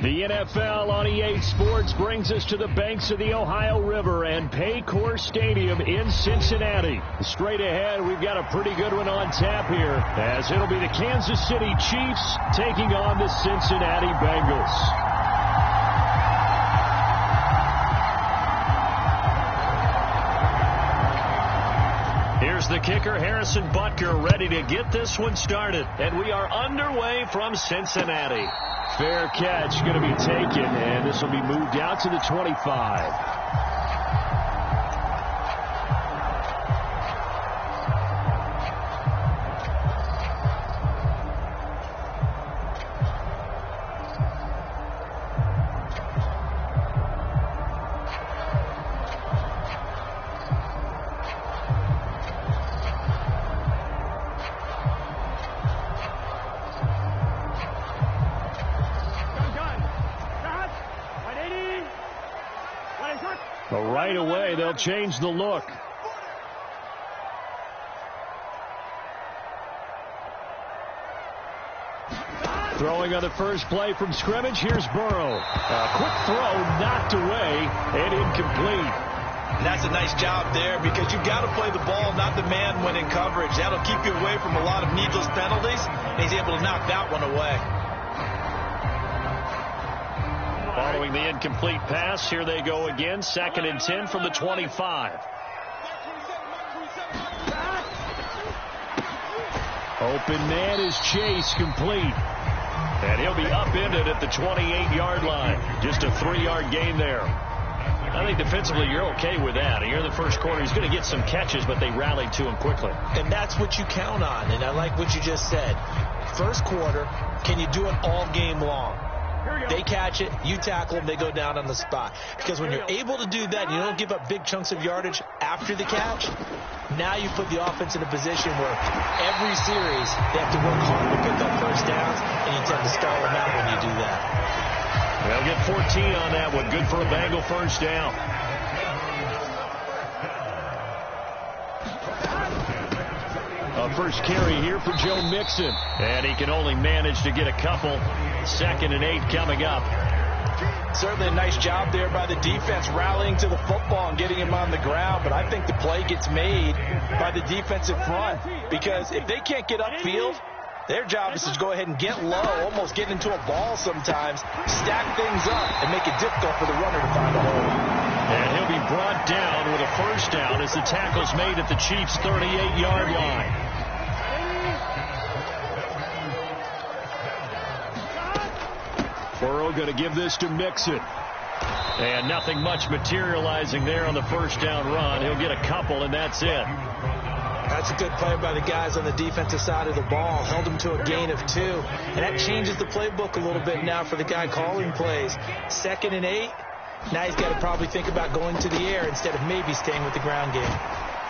The NFL on EA Sports brings us to the banks of the Ohio River and Paycor Stadium in Cincinnati. Straight ahead, we've got a pretty good one on tap here, as it'll be the Kansas City Chiefs taking on the Cincinnati Bengals. Here's the kicker, Harrison Butker, ready to get this one started. And we are underway from Cincinnati. Fair catch going to be taken, and this will be moved out to the 25. Right away, they'll change the look. Throwing on the first play from scrimmage, here's Burrow. A quick throw knocked away and incomplete. And that's a nice job there, because you've got to play the ball, not the man when in coverage. That'll keep you away from a lot of needless penalties, and he's able to knock that one away. Following the incomplete pass, here they go again. 2nd and 10 from the 25. Open man is Chase, complete. And he'll be upended at the 28-yard line. Just a 3-yard gain there. I think defensively you're okay with that. Here in the first quarter, he's going to get some catches, but they rallied to him quickly. And that's what you count on, and I like what you just said. First quarter, can you do it all game long? They catch it, you tackle them, they go down on the spot. Because when you're able to do that, you don't give up big chunks of yardage after the catch, now you put the offense in a position where every series they have to work hard to pick up first downs, and you tend to stall them out when you do that. They'll get 14 on that one. Good for a Bengal first down. First carry here for Joe Mixon. And he can only manage to get a couple. 2nd and 8 coming up. Certainly a nice job there by the defense, rallying to the football and getting him on the ground. But I think the play gets made by the defensive front, because if they can't get upfield, their job is to go ahead and get low, almost get into a ball sometimes, stack things up, and make it difficult for the runner to find a hole. And he'll be brought down with a first down as the tackle's made at the Chiefs' 38-yard line. Burrow going to give this to Mixon. And nothing much materializing there on the first down run. He'll get a couple, and that's it. That's a good play by the guys on the defensive side of the ball. Held him to a gain of 2. And that changes the playbook a little bit now for the guy calling plays. 2nd and 8. Now he's got to probably think about going to the air instead of maybe staying with the ground game.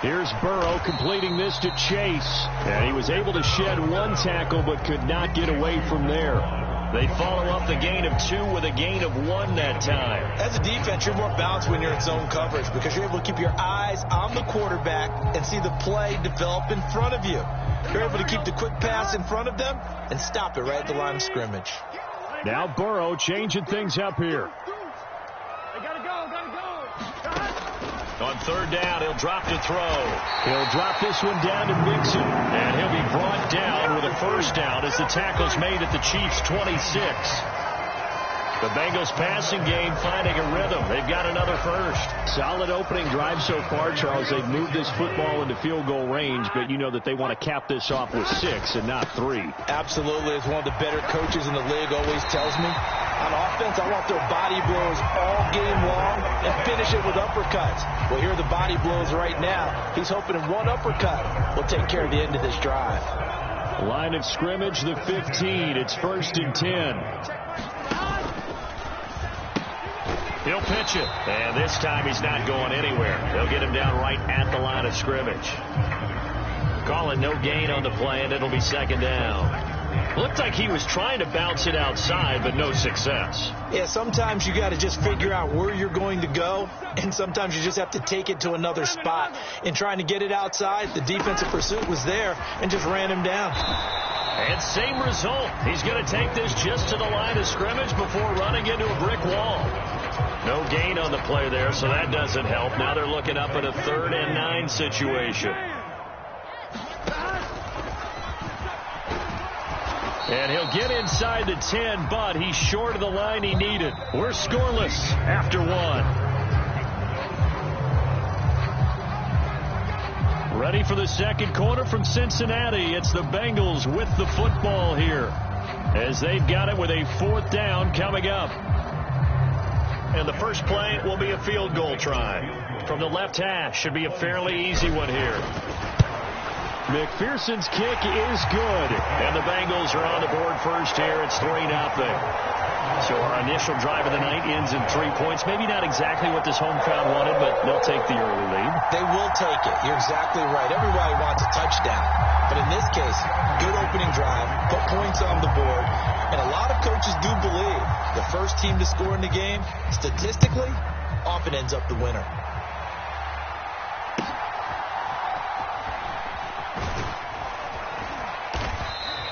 Here's Burrow completing this to Chase. And he was able to shed one tackle but could not get away from there. They follow up the gain of 2 with a gain of 1 that time. As a defense, you're more balanced when you're in zone coverage, because you're able to keep your eyes on the quarterback and see the play develop in front of you. You're able to keep the quick pass in front of them and stop it right at the line of scrimmage. Now Burrow changing things up here. On 3rd down, he'll drop to throw. He'll drop this one down to Mixon. And he'll be brought down with a first down as the tackle's made at the Chiefs' 26. The Bengals passing game finding a rhythm. They've got another first. Solid opening drive so far, Charles. They've moved this football into field goal range, but you know that they want to cap this off with 6 and not 3. Absolutely. As one of the better coaches in the league always tells me, on offense, I want their body blows all game long and finish it with uppercuts. Well, here are the body blows right now. He's hoping in one uppercut will take care of the end of this drive. Line of scrimmage, the 15. It's 1st and 10. He'll pitch it. And this time he's not going anywhere. They'll get him down right at the line of scrimmage. Call it no gain on the play, and it'll be 2nd down. Looked like he was trying to bounce it outside, but no success. Yeah, sometimes you got to just figure out where you're going to go, and sometimes you just have to take it to another spot. In trying to get it outside, the defensive pursuit was there and just ran him down. And same result. He's going to take this just to the line of scrimmage before running into a brick wall. No gain on the play there, so that doesn't help. Now they're looking up at a 3rd and 9 situation. And he'll get inside the 10, but he's short of the line he needed. We're scoreless after 1. Ready for the second quarter from Cincinnati. It's the Bengals with the football here, as they've got it with a 4th down coming up. And the first play will be a field goal try. From the left hash, should be a fairly easy one here. McPherson's kick is good. And the Bengals are on the board first here. It's 3-0. So our initial drive of the night ends in 3 points. Maybe not exactly what this home crowd wanted, but they'll take the early lead. They will take it. You're exactly right. Everybody wants a touchdown. But in this case, good opening drive, put points on the board. And a lot of coaches do believe the first team to score in the game, statistically, often ends up the winner.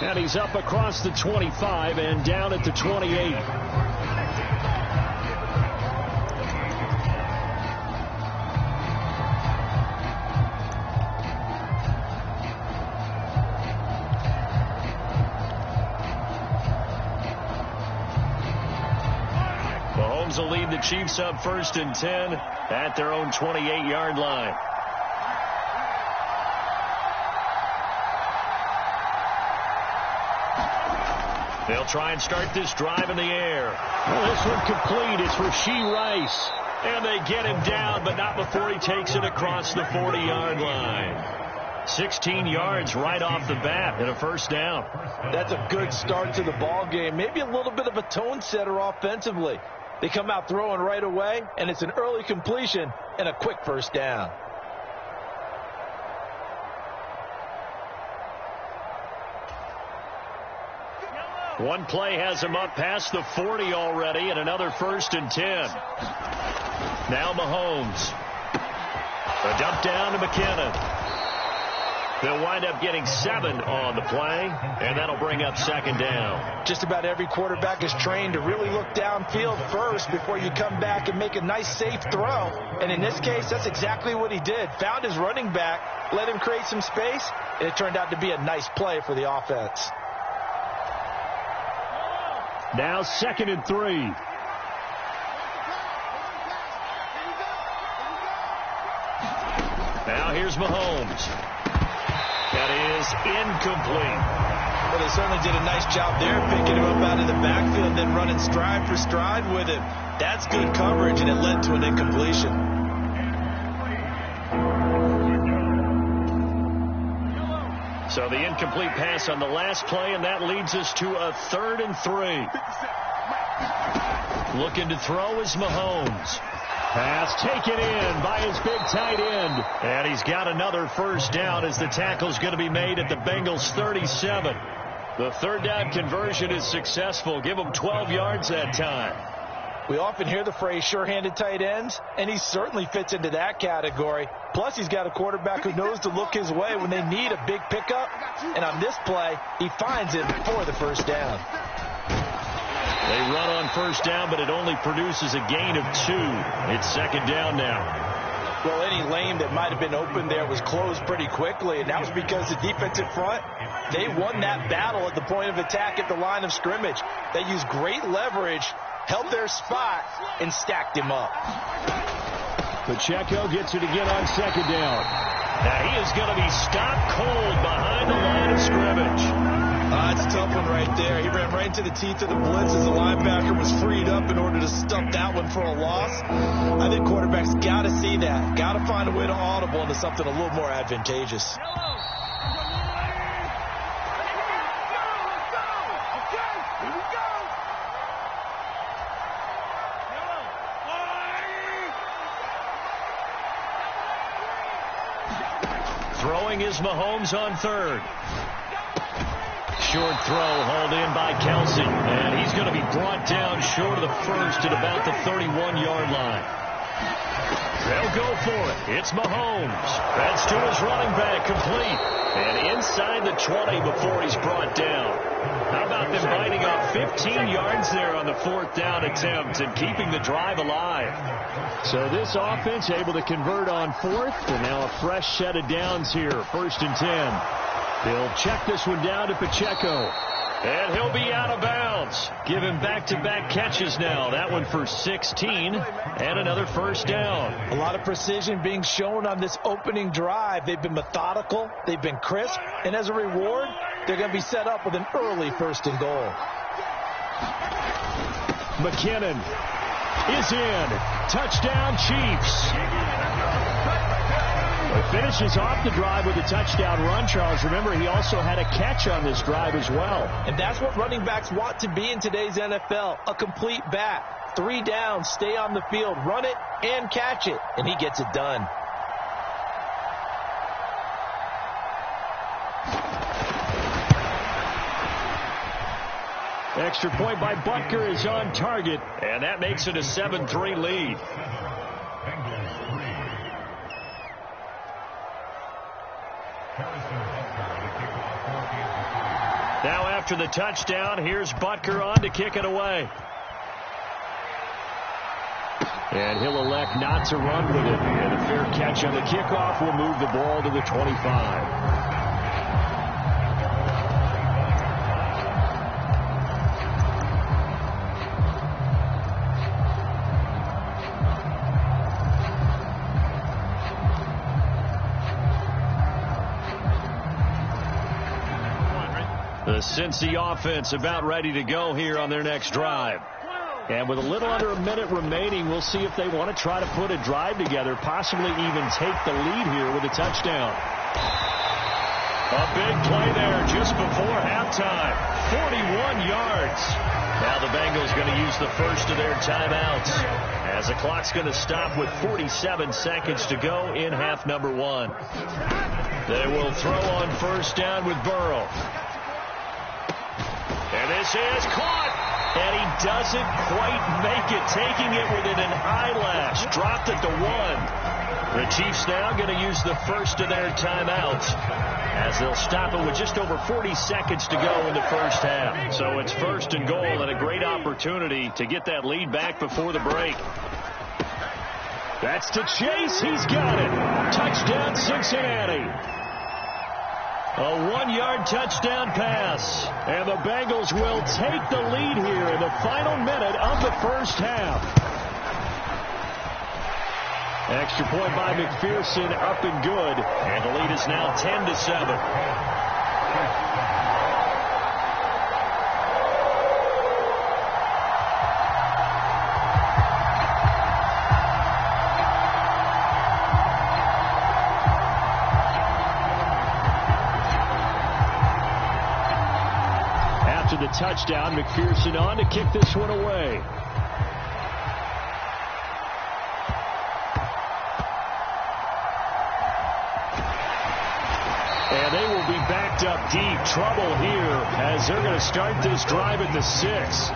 And he's up across the 25 and down at the 28. Mahomes will lead the Chiefs up 1st and 10 at their own 28-yard line. They'll try and start this drive in the air. Well, this one complete. It's Rashee Rice. And they get him down, but not before he takes it across the 40-yard line. 16 yards right off the bat and a 1st down. That's a good start to the ball game. Maybe a little bit of a tone setter offensively. They come out throwing right away, and it's an early completion and a quick 1st down. One play has him up past the 40 already, and another 1st and 10. Now Mahomes. A dump down to McKinnon. They'll wind up getting 7 on the play, and that'll bring up 2nd down. Just about every quarterback is trained to really look downfield first before you come back and make a nice, safe throw. And in this case, that's exactly what he did. Found his running back, let him create some space, and it turned out to be a nice play for the offense. Now 2nd and 3. Now here's Mahomes. That is incomplete. Well, they certainly did a nice job there, picking him up out of the backfield, then running stride for stride with him. That's good coverage, and it led to an incompletion. So the incomplete pass on the last play, and that leads us to a 3rd and 3. Looking to throw is Mahomes. Pass taken in by his big tight end. And he's got another 1st down as the tackle's going to be made at the Bengals 37. The 3rd down conversion is successful. Give him 12 yards that time. We often hear the phrase sure-handed tight ends, and he certainly fits into that category. Plus, he's got a quarterback who knows to look his way when they need a big pickup. And on this play, he finds it for the 1st down. They run on 1st down, but it only produces a gain of 2. It's 2nd down now. Well, any lane that might have been open there was closed pretty quickly, and that was because the defensive front, they won that battle at the point of attack at the line of scrimmage. They used great leverage, held their spot, and stacked him up. Pacheco gets it again on 2nd down. Now he is going to be stopped cold behind the line of scrimmage. It's a tough one right there. He ran right into the teeth of the blitz as the linebacker was freed up in order to stuff that one for a loss. I think quarterbacks got to see that. Got to find a way to audible into something a little more advantageous. Throwing is Mahomes on 3rd. Short throw hauled in by Kelsey. And he's going to be brought down short of the 1st at about the 31-yard line. They'll go for it. It's Mahomes. That's to his running back, complete. And inside the 20 before he's brought down. How about them biting up 15 yards there on the 4th down attempt and keeping the drive alive? So this offense able to convert on 4th, and now a fresh set of downs here, 1st and 10. They'll check this one down to Pacheco. And he'll be out of bounds. Give him back-to-back catches now. That one for 16 and another first down. A lot of precision being shown on this opening drive. They've been methodical. They've been crisp. And as a reward, they're going to be set up with an early 1st and goal. McKinnon is in. Touchdown, Chiefs. He finishes off the drive with a touchdown run, Charles. Remember, he also had a catch on this drive as well. And that's what running backs want to be in today's NFL, a complete back. 3 downs, stay on the field, run it, and catch it. And he gets it done. Extra point by Butker is on target. And that makes it a 7-3 lead. Now after the touchdown, here's Butker on to kick it away. And he'll elect not to run with it. And a fair catch on the kickoff will move the ball to the 25. The Cincy offense about ready to go here on their next drive. And with a little under a minute remaining, we'll see if they want to try to put a drive together, possibly even take the lead here with a touchdown. A big play there just before halftime. 41 yards. Now the Bengals going to use the first of their timeouts as the clock's going to stop with 47 seconds to go in half number 1. They will throw on first down with Burrow. And this is caught. And he doesn't quite make it, taking it within an eyelash. Dropped at the 1. The Chiefs now going to use the first of their timeouts as they'll stop it with just over 40 seconds to go in the first half. So it's 1st and goal and a great opportunity to get that lead back before the break. That's to Chase. He's got it. Touchdown, Cincinnati. A 1-yard touchdown pass. And the Bengals will take the lead here in the final minute of the first half. Extra point by McPherson, up and good. And the lead is now 10-7. The touchdown, McPherson on to kick this one away. And they will be backed up deep. Trouble here as they're going to start this drive at the 6.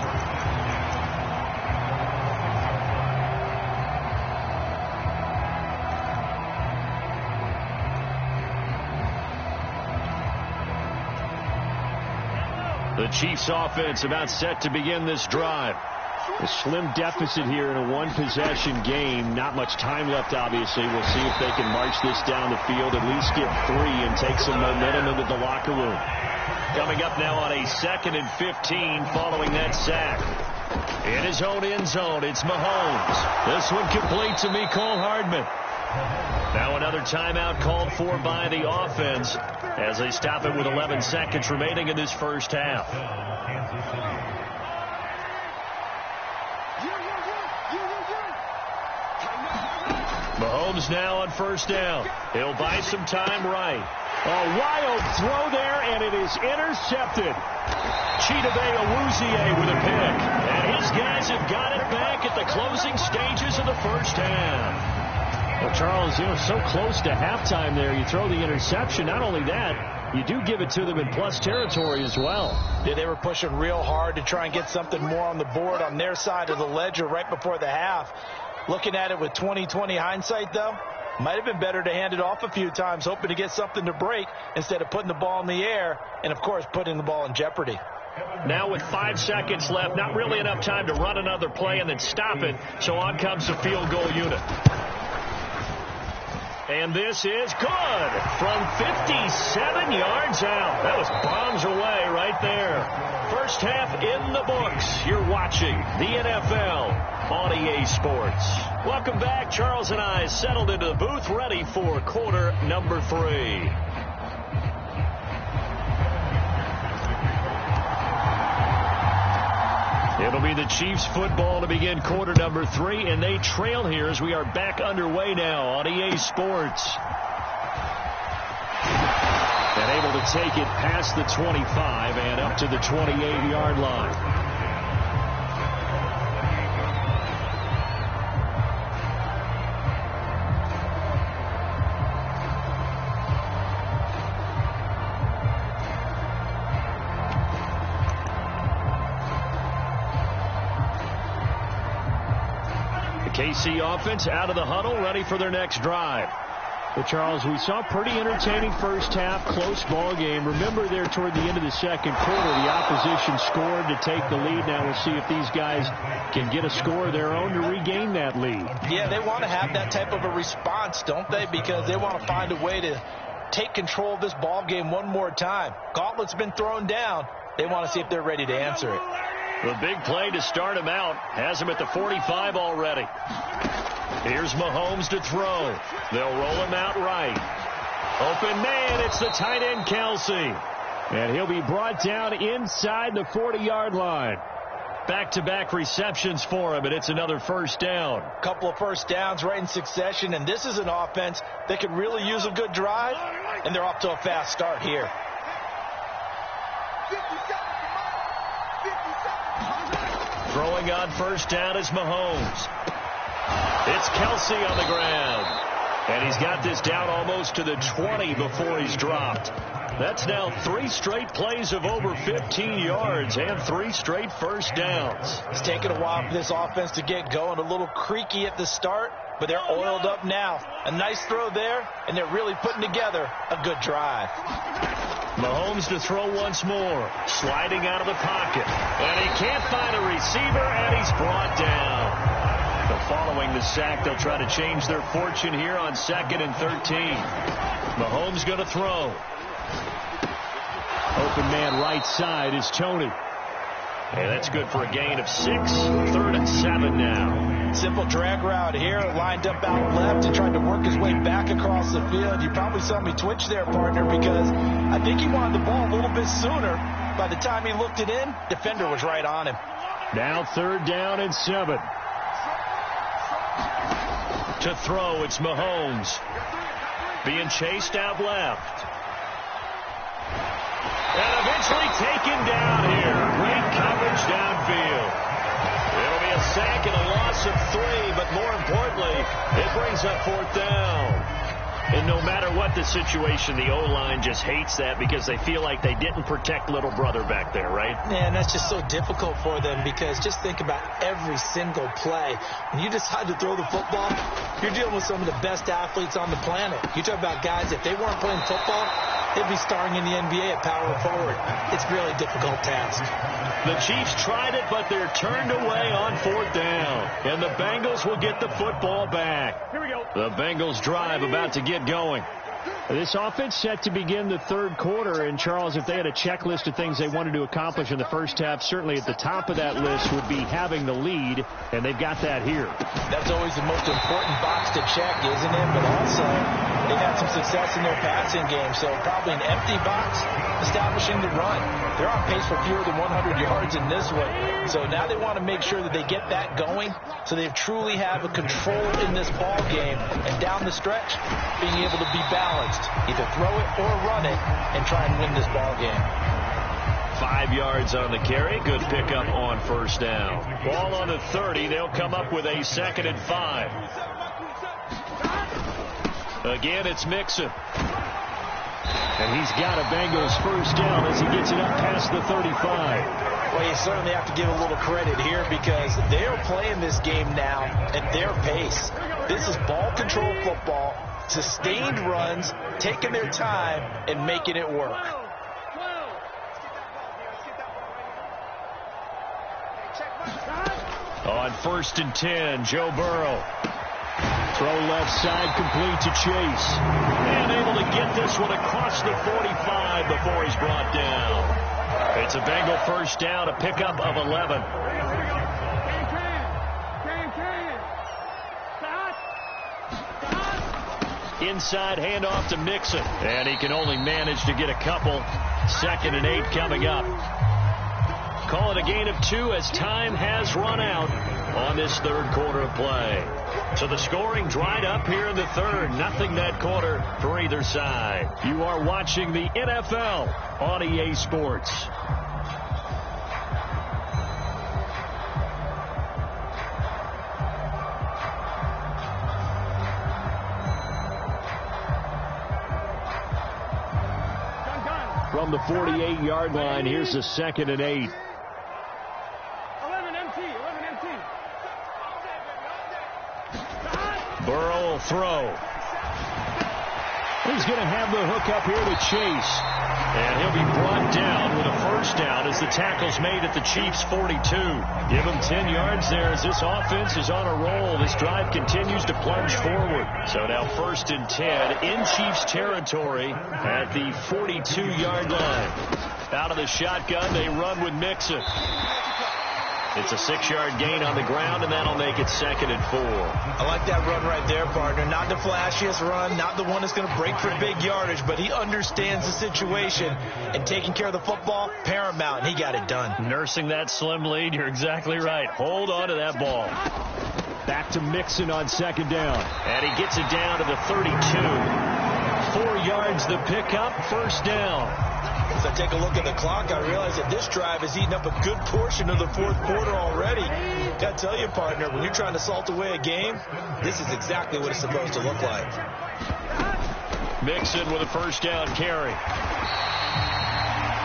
The Chiefs offense about set to begin this drive. A slim deficit here in a one-possession game. Not much time left, obviously. We'll see if they can march this down the field, at least get 3 and take some momentum into the locker room. Coming up now on a 2nd and 15 following that sack. In his own end zone, it's Mahomes. This one complete to Mecole Hardman. Now another timeout called for by the offense as they stop it with 11 seconds remaining in this first half. Mahomes now on first down. He'll buy some time right. A wild throw there, and it is intercepted. Chidobe Awuzie with a pick. And his guys have got it back at the closing stages of the first half. Well, Charles, so close to halftime there. You throw the interception. Not only that, you do give it to them in plus territory as well. Yeah, they were pushing real hard to try and get something more on the board on their side of the ledger right before the half. Looking at it with 20/20 hindsight, though, might have been better to hand it off a few times, hoping to get something to break instead of putting the ball in the air and, of course, putting the ball in jeopardy. Now with 5 seconds left, not really enough time to run another play and then stop it, so on comes the field goal unit. And this is good from 57 yards out. That was bombs away right there. First half in the books. You're watching the NFL on EA Sports. Welcome back. Charles and I settled into the booth, ready for quarter number 3. It'll be the Chiefs football to begin quarter number 3, and they trail here as we are back underway now on EA Sports. And able to take it past the 25 and up to the 28-yard line. KC offense out of the huddle, ready for their next drive. Well, Charles, we saw pretty entertaining first half, close ball game. Remember there toward the end of the second quarter, the opposition scored to take the lead. Now we'll see if these guys can get a score of their own to regain that lead. Yeah, they want to have that type of a response, don't they? Because they want to find a way to take control of this ball game one more time. Gauntlet's been thrown down. They want to see if they're ready to answer it. The big play to start him out has him at the 45 already. Here's Mahomes to throw. They'll roll him out right. Open man, it's the tight end Kelsey. And he'll be brought down inside the 40-yard line. Back-to-back receptions for him, and it's another first down. Couple of first downs right in succession, and this is an offense that could really use a good drive, and they're off to a fast start here. Throwing on first down is Mahomes. It's Kelsey on the ground. And he's got this down almost to the 20 before he's dropped. That's now 3 straight plays of over 15 yards and 3 straight first downs. It's taken a while for this offense to get going. A little creaky at the start, but they're oiled up now. A nice throw there, and they're really putting together a good drive. Mahomes to throw once more. Sliding out of the pocket. And he can't find a receiver, and he's brought down. Following the sack, they'll try to change their fortune here on 2nd and 13. Mahomes going to throw. Open man right side is Tony. And that's good for a gain of 6. 3rd and 7 now. Simple drag route here, lined up out left and tried to work his way back across the field. You probably saw me twitch there, partner, because I think he wanted the ball a little bit sooner. By the time he looked it in, defender was right on him. Now 3rd down and 7. To throw, it's Mahomes. Being chased out left. And eventually taken down here. Great coverage downfield. It'll be a sack and a loss of 3, but more importantly, it brings up 4th down. And no matter what the situation, the O-line just hates that because they feel like they didn't protect little brother back there, right? Yeah, and that's just so difficult for them because just think about every single play. When you decide to throw the football, you're dealing with some of the best athletes on the planet. You talk about guys, if they weren't playing football, they'd be starring in the NBA at power forward. It's a really difficult task. The Chiefs tried it, but they're turned away on 4th down. And the Bengals will get the football back. Here we go. The Bengals drive about to get going. This offense set to begin the 3rd quarter. And, Charles, if they had a checklist of things they wanted to accomplish in the first half, certainly at the top of that list would be having the lead, and they've got that here. That's always the most important box to check, isn't it? But also, they've had some success in their passing game, so probably an empty box establishing the run. They're on pace for fewer than 100 yards in this one. So now they want to make sure that they get that going so they truly have a control in this ball game and down the stretch being able to be balanced. Either throw it or run it and try and win this ball game. 5 yards on the carry. Good pickup on first down. Ball on the 30. They'll come up with a 2nd and 5. Again, it's Mixon. And he's got a Bengals first down as he gets it up past the 35. Well, you certainly have to give a little credit here because they are playing this game now at their pace. This is ball control football, sustained runs, taking their time, and making it work. On 1st and 10, Joe Burrow. Throw left side, complete to Chase. And able to get this one across the 45 before he's brought down. It's a Bengal first down, a pickup of 11. Inside handoff to Mixon. And he can only manage to get a couple. 2nd and 8 coming up. Call it a gain of 2 as time has run out on this 3rd quarter of play. So the scoring dried up here in the 3rd. Nothing that quarter for either side. You are watching the NFL on EA Sports. From the 48-yard line, here's the 2nd and 8. Burrow will throw. He's going to have the hook up here to Chase. And he'll be brought down with a first down as the tackle's made at the Chiefs' 42. Give him 10 yards there as this offense is on a roll. This drive continues to plunge forward. So now 1st and 10 in Chiefs territory at the 42-yard line. Out of the shotgun, they run with Mixon. It's a 6-yard gain on the ground, and that'll make it 2nd and 4. I like that run right there, partner. Not the flashiest run, not the one that's going to break for big yardage, but he understands the situation, and taking care of the football, paramount, and he got it done. Nursing that slim lead, you're exactly right. Hold on to that ball. Back to Mixon on 2nd down. And he gets it down to the 32. 4 yards the pickup, first down. As I take a look at the clock, I realize that this drive has eaten up a good portion of the 4th quarter already. Got to tell you, partner, when you're trying to salt away a game, this is exactly what it's supposed to look like. Mixon with a first down carry.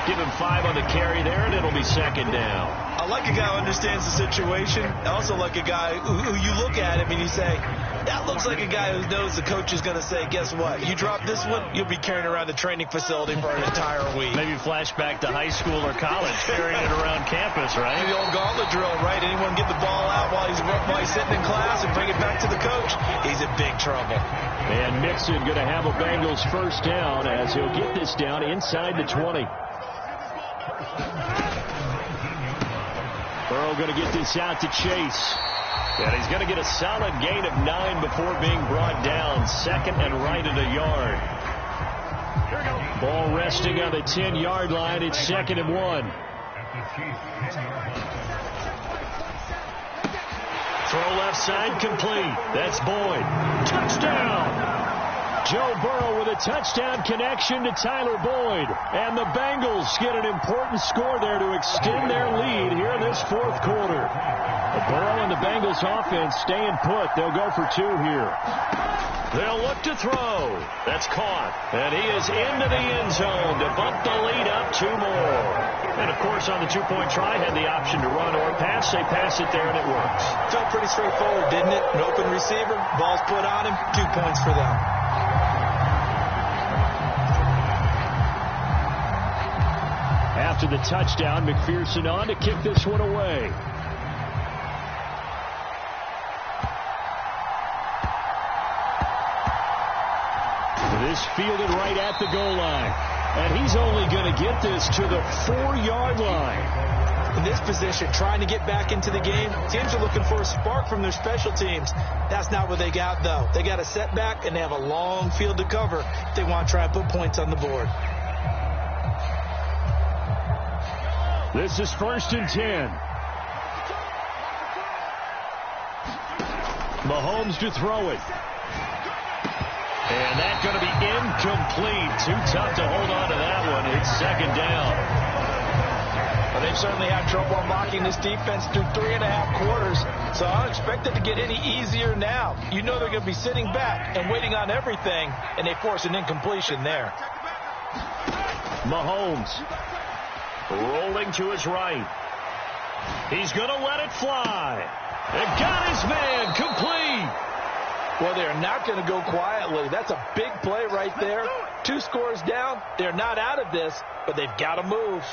Give him 5 on the carry there, and it'll be 2nd down. I like a guy who understands the situation. I also like a guy who you look at him and you say, that looks like a guy who knows the coach is going to say, guess what? You drop this one, you'll be carrying around the training facility for an entire week. Maybe flashback to high school or college, carrying it around campus, right? The old gauntlet drill, right? Anyone get the ball out while he's sitting in class and bring it back to the coach? He's in big trouble. And Mixon going to have a Bengals first down as he'll get this down inside the 20. Burrow going to get this out to Chase. And he's going to get a solid gain of 9 before being brought down. 2nd and right at a yard. Ball resting on the 10-yard line. It's 2nd and 1. Throw left side complete. That's Boyd. Touchdown! Joe Burrow with a touchdown connection to Tyler Boyd. And the Bengals get an important score there to extend their lead here in this 4th quarter. Burrow and the Bengals offense staying put. They'll go for 2 here. They'll look to throw. That's caught. And he is into the end zone to bump the lead up 2 more. And, of course, on the 2-point try, had the option to run or pass. They pass it there, and it works. Felt pretty straightforward, didn't it? An open receiver, ball's put on him, 2 points for them. After the touchdown, McPherson on to kick this one away. This fielded right at the goal line. And he's only going to get this to the 4-yard line. In this position, trying to get back into the game, teams are looking for a spark from their special teams. That's not what they got, though. They got a setback, and they have a long field to cover if they want to try and put points on the board. This is 1st and 10. Mahomes to throw it. And that's going to be incomplete. Too tough to hold on to that one. It's 2nd down. Well, they've certainly had trouble unlocking this defense through 3.5 quarters. So I don't expect it to get any easier now. You know they're going to be sitting back and waiting on everything, and they force an incompletion there. Mahomes rolling to his right. He's going to let it fly. And got his man complete. Well, they're not going to go quietly. That's a big play right there. 2 scores down. They're not out of this, but they've got to move.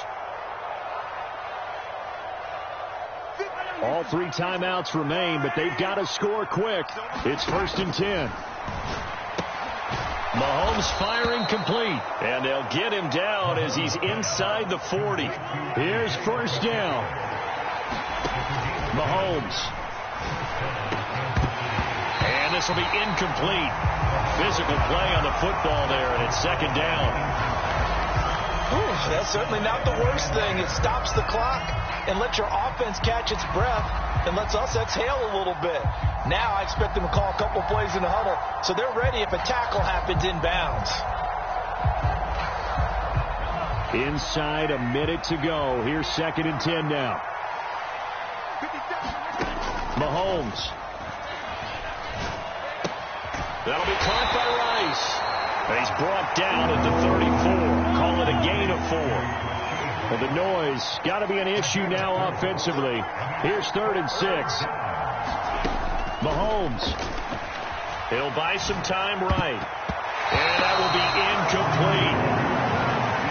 All 3 timeouts remain, but they've got to score quick. It's 1st and 10. Mahomes firing complete. And they'll get him down as he's inside the 40. Here's 1st down. Mahomes. And this will be incomplete. Physical play on the football there, and it's 2nd down. That's certainly not the worst thing. It stops the clock and lets your offense catch its breath and lets us exhale a little bit. Now I expect them to call a couple plays in the huddle so they're ready if a tackle happens inbounds. Inside a minute to go. Here's 2nd and 10 now. Mahomes. That'll be caught by Rice. And he's brought down at the 34. Call it a gain of 4. Well, the noise got to be an issue now offensively. Here's 3rd and 6. Mahomes. He'll buy some time right. And that will be incomplete.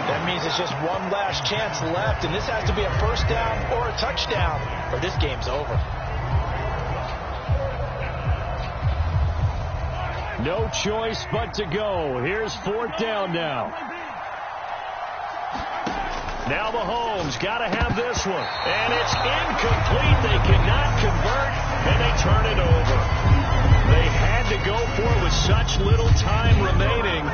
That means it's just one last chance left, and this has to be a 1st down or a touchdown, or this game's over. No choice but to go. Here's 4th down now. Now Mahomes got to have this one. And it's incomplete. They cannot convert, and they turn it over. They had to go for it with such little time remaining.